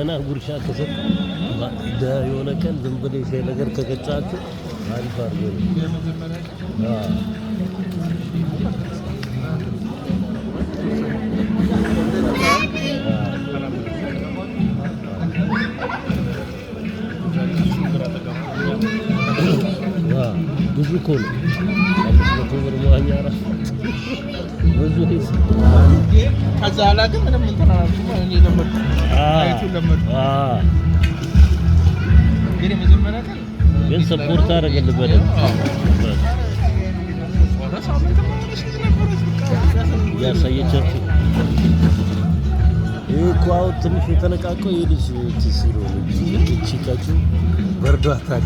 ደህና ጉርሻ ከሰጠ የሆነ ቀን ዝም ብለህ ሻይ ነገር ከቀጫችሁ አሪፍ አድርጎ ብዙ እኮ ነው 500 ብር መዋኛ እራሱ ብዙ ሂስ ከዛ ኋላ ግን ምንም እንትን አላልኩም። እኔ ለመድኩ አይቱን ለመድኩ ግን መጀመሪያ ቀን ግን ሰፖርት አደረገልህ በደንብ ያሳየቻችሁ እኮ አሁን ትንሽ የተነቃቀው የልጅ ትስሩ እቺ ካቹ በርዷታል